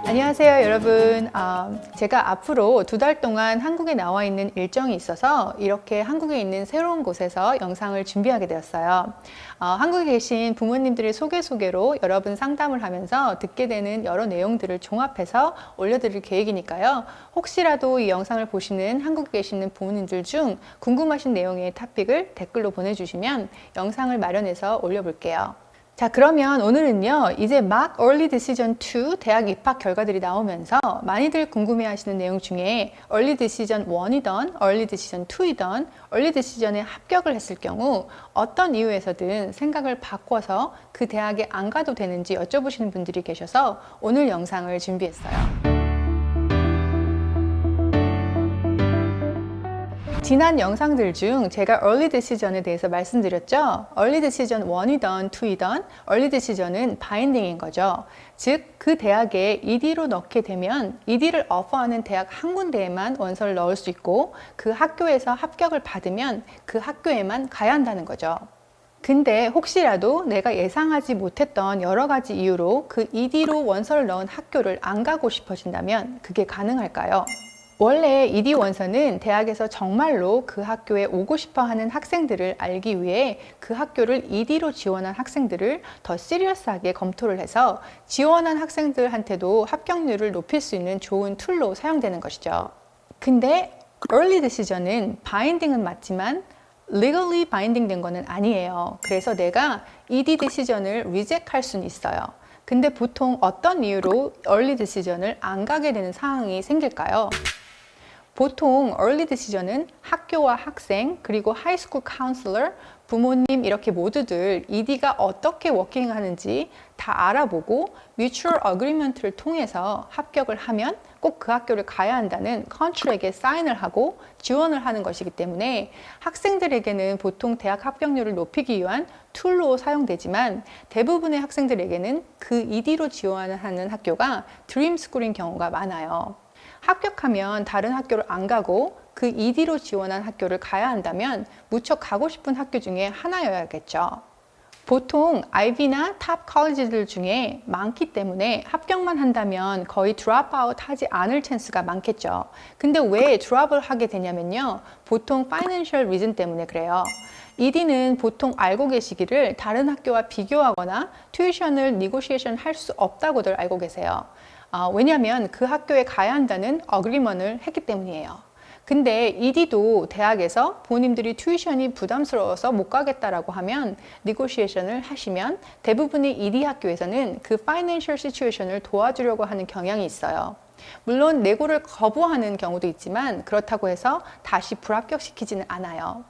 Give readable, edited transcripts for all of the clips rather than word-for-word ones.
안녕하세요 여러분. 제가 앞으로 2달 동안 한국에 나와 있는 일정이 있어서 이렇게 한국에 있는 새로운 곳에서 영상을 준비하게 되었어요. 한국에 계신 부모님들의 소개로 여러분 상담을 하면서 듣게 되는 여러 내용들을 종합해서 올려드릴 계획이니까요. 혹시라도 이 영상을 보시는 한국에 계시는 부모님들 중 궁금하신 내용의 토픽을 댓글로 보내주시면 영상을 마련해서 올려볼게요. 자, 그러면 오늘은요, 이제 막 Early Decision 2 대학 입학 결과들이 나오면서 많이들 궁금해 하시는 내용 중에 Early Decision 1이던 Early Decision 2이던 Early Decision에 합격을 했을 경우 어떤 이유에서든 생각을 바꿔서 그 대학에 안 가도 되는지 여쭤보시는 분들이 계셔서 오늘 영상을 준비했어요. 지난 영상들 중 제가 Early Decision에 대해서 말씀드렸죠. Early Decision 1이던 2이던 Early Decision은 바인딩인 거죠. 즉, 그 대학에 ED로 넣게 되면 ED를 오퍼하는 대학 한 군데에만 원서를 넣을 수 있고 그 학교에서 합격을 받으면 그 학교에만 가야 한다는 거죠. 근데 혹시라도 내가 예상하지 못했던 여러 가지 이유로 그 ED로 원서를 넣은 학교를 안 가고 싶어진다면 그게 가능할까요? 원래 ED 원서는 대학에서 정말로 그 학교에 오고 싶어 하는 학생들을 알기 위해 그 학교를 ED로 지원한 학생들을 더 시리어스하게 검토를 해서 지원한 학생들한테도 합격률을 높일 수 있는 좋은 툴로 사용되는 것이죠. 근데 Early Decision은 바인딩은 맞지만 legally 바인딩 된 거는 아니에요. 그래서 내가 ED decision을 리젝할 수는 있어요. 근데 보통 어떤 이유로 Early Decision을 안 가게 되는 상황이 생길까요? 보통 Early Decision은 학교와 학생, 그리고 하이스쿨 카운슬러, 부모님 이렇게 모두들 ED가 어떻게 워킹하는지 다 알아보고 Mutual Agreement를 통해서 합격을 하면 꼭 그 학교를 가야 한다는 컨트랙에 사인을 하고 지원을 하는 것이기 때문에 학생들에게는 보통 대학 합격률을 높이기 위한 툴로 사용되지만 대부분의 학생들에게는 그 ED로 지원하는 학교가 드림스쿨인 경우가 많아요. 합격하면 다른 학교를 안 가고 그 ED로 지원한 학교를 가야 한다면 무척 가고 싶은 학교 중에 하나여야겠죠. 보통 IB나 탑 컬리지들 중에 많기 때문에 합격만 한다면 거의 드롭아웃 하지 않을 찬스가 많겠죠. 근데 왜 드롭을 하게 되냐면요. 보통 파이낸셜 리즌 때문에 그래요. ED는 보통 알고 계시기를 다른 학교와 비교하거나 튜이션을 니고시에이션 할 수 없다고들 알고 계세요. 왜냐하면 그 학교에 가야 한다는 어그리먼을 했기 때문이에요. 근데 ED도 대학에서 본인들이 튜이션이 부담스러워서 못 가겠다라고 하면 니고시에이션을 하시면 대부분의 ED 학교에서는 그 파이낸셜 시츄에이션을 도와주려고 하는 경향이 있어요. 물론 내고를 거부하는 경우도 있지만 그렇다고 해서 다시 불합격시키지는 않아요.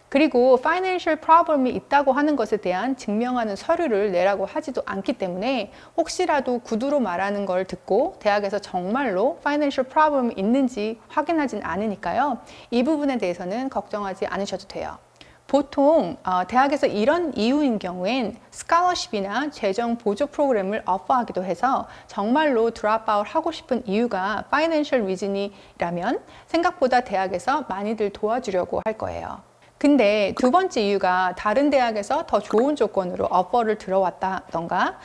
그리고 파이낸셜 프로블럼이 있다고 하는 것에 대한 증명하는 서류를 내라고 하지도 않기 때문에 혹시라도 구두로 말하는 걸 듣고 대학에서 정말로 파이낸셜 프로블럼이 있는지 확인하진 않으니까요. 이 부분에 대해서는 걱정하지 않으셔도 돼요. 보통 대학에서 이런 이유인 경우엔 스칼러십이나 재정 보조 프로그램을 오퍼하기도 해서 정말로 드롭아웃 하고 싶은 이유가 파이낸셜 리즌이라면 생각보다 대학에서 많이들 도와주려고 할 거예요. 근데 두 번째 이유가 다른 대학에서 더 좋은 조건으로 오퍼를 들어왔다던가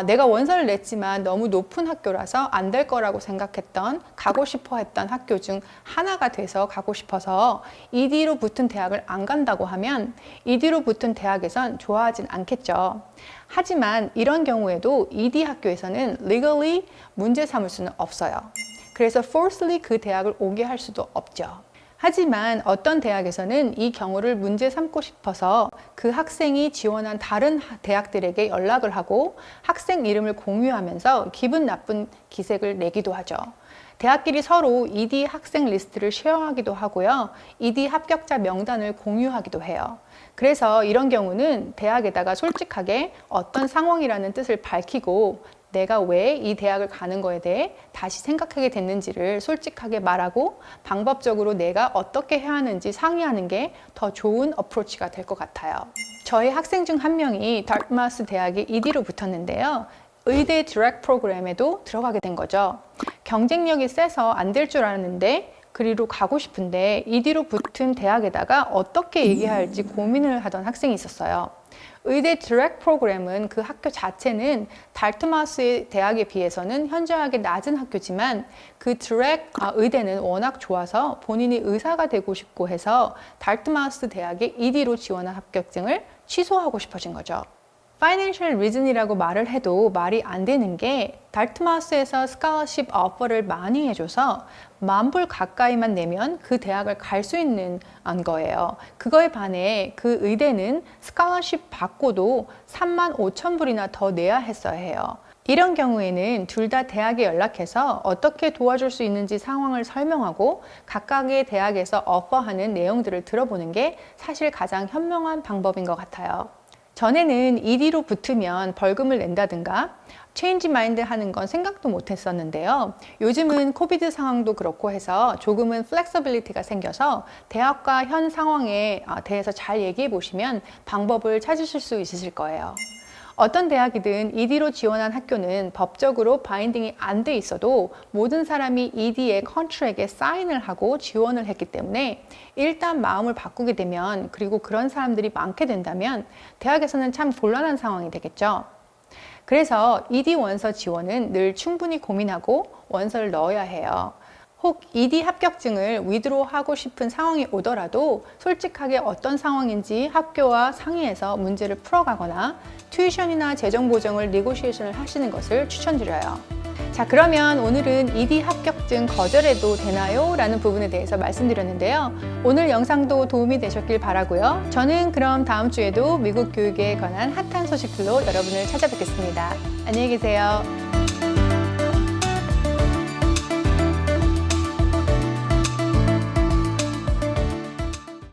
내가 원서를 냈지만 너무 높은 학교라서 안 될 거라고 생각했던 가고 싶어 했던 학교 중 하나가 돼서 가고 싶어서 ED로 붙은 대학을 안 간다고 하면 ED로 붙은 대학에선 좋아하진 않겠죠. 하지만 이런 경우에도 ED 학교에서는 legally 문제 삼을 수는 없어요. 그래서 forcefully 그 대학을 오게 할 수도 없죠. 하지만 어떤 대학에서는 이 경우를 문제 삼고 싶어서 그 학생이 지원한 다른 대학들에게 연락을 하고 학생 이름을 공유하면서 기분 나쁜 기색을 내기도 하죠. 대학끼리 서로 ED 학생 리스트를 쉐어하기도 하고요. ED 합격자 명단을 공유하기도 해요. 그래서 이런 경우는 대학에다가 솔직하게 어떤 상황이라는 뜻을 밝히고 내가 왜 이 대학을 가는 거에 대해 다시 생각하게 됐는지를 솔직하게 말하고 방법적으로 내가 어떻게 해야 하는지 상의하는 게 더 좋은 어프로치가 될 것 같아요. 저희 학생 중 한 명이 다트마우스 대학에 ED로 붙었는데요. 의대 디렉트 프로그램에도 들어가게 된 거죠. 경쟁력이 세서 안 될 줄 알았는데 그리로 가고 싶은데 ED로 붙은 대학에다가 어떻게 얘기해야 할지 고민을 하던 학생이 있었어요. 의대 디렉트 프로그램은 그 학교 자체는 달트마우스의 대학에 비해서는 현저하게 낮은 학교지만 그 디렉트 의대는 워낙 좋아서 본인이 의사가 되고 싶고 해서 달트마우스 대학의 ED로 지원한 합격증을 취소하고 싶어진 거죠. Financial reason이라고 말을 해도 말이 안 되는 게 달트마우스에서 스칼러십 오퍼를 많이 해줘서 $10,000 가까이만 내면 그 대학을 갈 수 있는 거예요. 그거에 반해 그 의대는 스칼러십 받고도 35,000불이나 더 내야 했어야 해요. 이런 경우에는 둘 다 대학에 연락해서 어떻게 도와줄 수 있는지 상황을 설명하고 각각의 대학에서 오퍼하는 내용들을 들어보는 게 사실 가장 현명한 방법인 것 같아요. 전에는 ED로 붙으면 벌금을 낸다든가 체인지 마인드 하는 건 생각도 못 했었는데요. 요즘은 코비드 상황도 그렇고 해서 조금은 플렉서빌리티가 생겨서 대학과 현 상황에 대해서 잘 얘기해 보시면 방법을 찾으실 수 있으실 거예요. 어떤 대학이든 ED로 지원한 학교는 법적으로 바인딩이 안 돼 있어도 모든 사람이 ED의 컨트랙에 사인을 하고 지원을 했기 때문에 일단 마음을 바꾸게 되면, 그리고 그런 사람들이 많게 된다면 대학에서는 참 곤란한 상황이 되겠죠. 그래서 ED 원서 지원은 늘 충분히 고민하고 원서를 넣어야 해요. 혹 ED 합격증을 위드로하고 싶은 상황이 오더라도 솔직하게 어떤 상황인지 학교와 상의해서 문제를 풀어가거나 튜이션이나 재정 보정을 네고시에이션을 하시는 것을 추천드려요. 자, 그러면 오늘은 ED 합격증 거절해도 되나요? 라는 부분에 대해서 말씀드렸는데요. 오늘 영상도 도움이 되셨길 바라고요. 저는 그럼 다음 주에도 미국 교육에 관한 핫한 소식들로 여러분을 찾아뵙겠습니다. 안녕히 계세요.